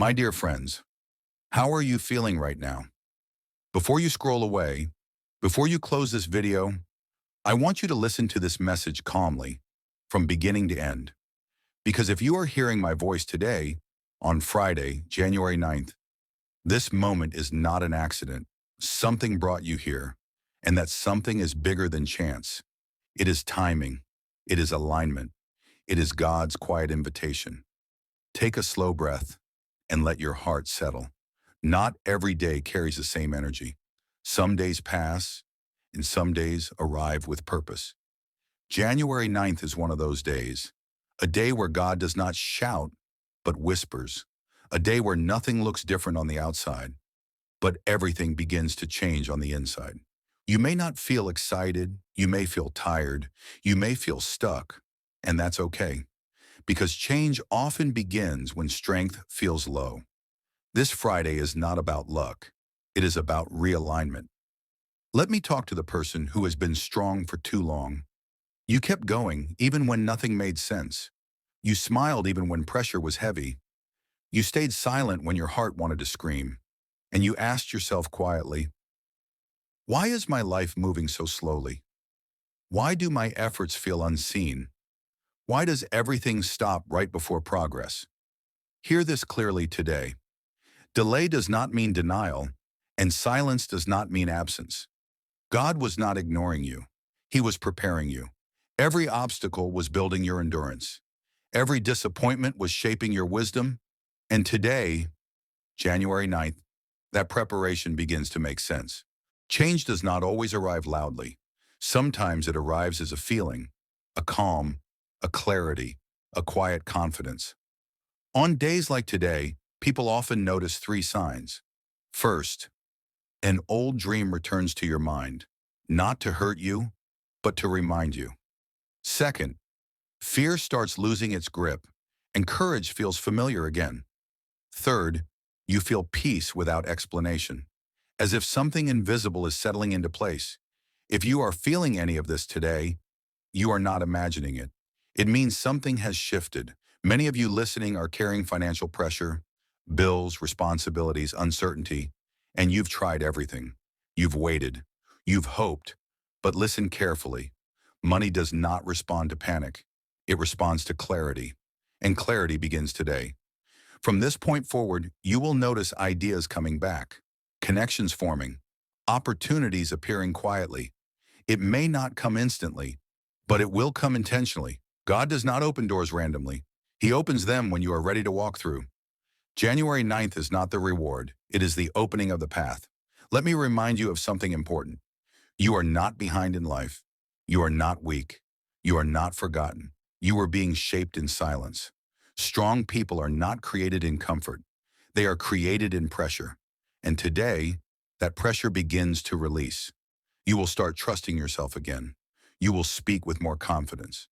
My dear friends, how are you feeling right now? Before you scroll away, before you close this video, I want you to listen to this message calmly, from beginning to end. Because if you are hearing my voice today, on Friday, January 9th, this moment is not an accident. Something brought you here, and that something is bigger than chance. It is timing. It is alignment. It is God's quiet invitation. Take a slow breath and let your heart settle. Not every day carries the same energy. Some days pass, and some days arrive with purpose. January 9th is one of those days, a day where God does not shout, but whispers, a day where nothing looks different on the outside, but everything begins to change on the inside. You may not feel excited, you may feel tired, you may feel stuck, and that's okay, because change often begins when strength feels low. This Friday is not about luck. It is about realignment. Let me talk to the person who has been strong for too long. You kept going even when nothing made sense. You smiled even when pressure was heavy. You stayed silent when your heart wanted to scream. And you asked yourself quietly, why is my life moving so slowly? Why do my efforts feel unseen? Why does everything stop right before progress? Hear this clearly today. Delay does not mean denial, and silence does not mean absence. God was not ignoring you. He was preparing you. Every obstacle was building your endurance. Every disappointment was shaping your wisdom. And today, January 9th, that preparation begins to make sense. Change does not always arrive loudly. Sometimes it arrives as a feeling, a calm, a clarity, a quiet confidence. On days like today, people often notice three signs. First, an old dream returns to your mind, not to hurt you, but to remind you. Second, fear starts losing its grip, and courage feels familiar again. Third, you feel peace without explanation, as if something invisible is settling into place. If you are feeling any of this today, you are not imagining it. It means something has shifted. Many of you listening are carrying financial pressure, bills, responsibilities, uncertainty, and you've tried everything. You've waited. You've hoped. But listen carefully. Money does not respond to panic. It responds to clarity. And clarity begins today. From this point forward, you will notice ideas coming back, connections forming, opportunities appearing quietly. It may not come instantly, but it will come intentionally. God does not open doors randomly. He opens them when you are ready to walk through. January 9th is not the reward. It is the opening of the path. Let me remind you of something important. You are not behind in life. You are not weak. You are not forgotten. You are being shaped in silence. Strong people are not created in comfort. They are created in pressure. And today, that pressure begins to release. You will start trusting yourself again. You will speak with more confidence.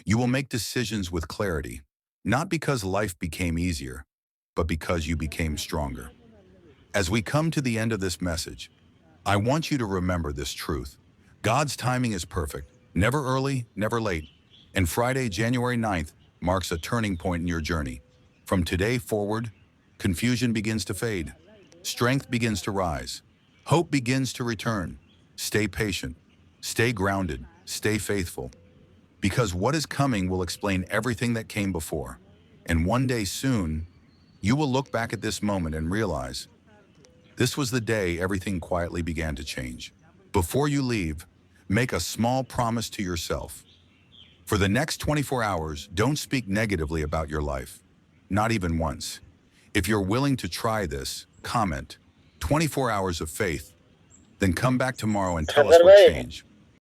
You will make decisions with clarity, not because life became easier, but because you became stronger. As we come to the end of this message, I want you to remember this truth. God's timing is perfect, never early, never late. And Friday, January 9th, marks a turning point in your journey. From today forward, confusion begins to fade. Strength begins to rise. Hope begins to return. Stay patient. Stay grounded. Stay faithful. Because what is coming will explain everything that came before. And one day soon, you will look back at this moment and realize this was the day everything quietly began to change. Before you leave, make a small promise to yourself. For the next 24 hours, don't speak negatively about your life. Not even once. If you're willing to try this, comment 24 hours of faith, then come back tomorrow and tell us what changed.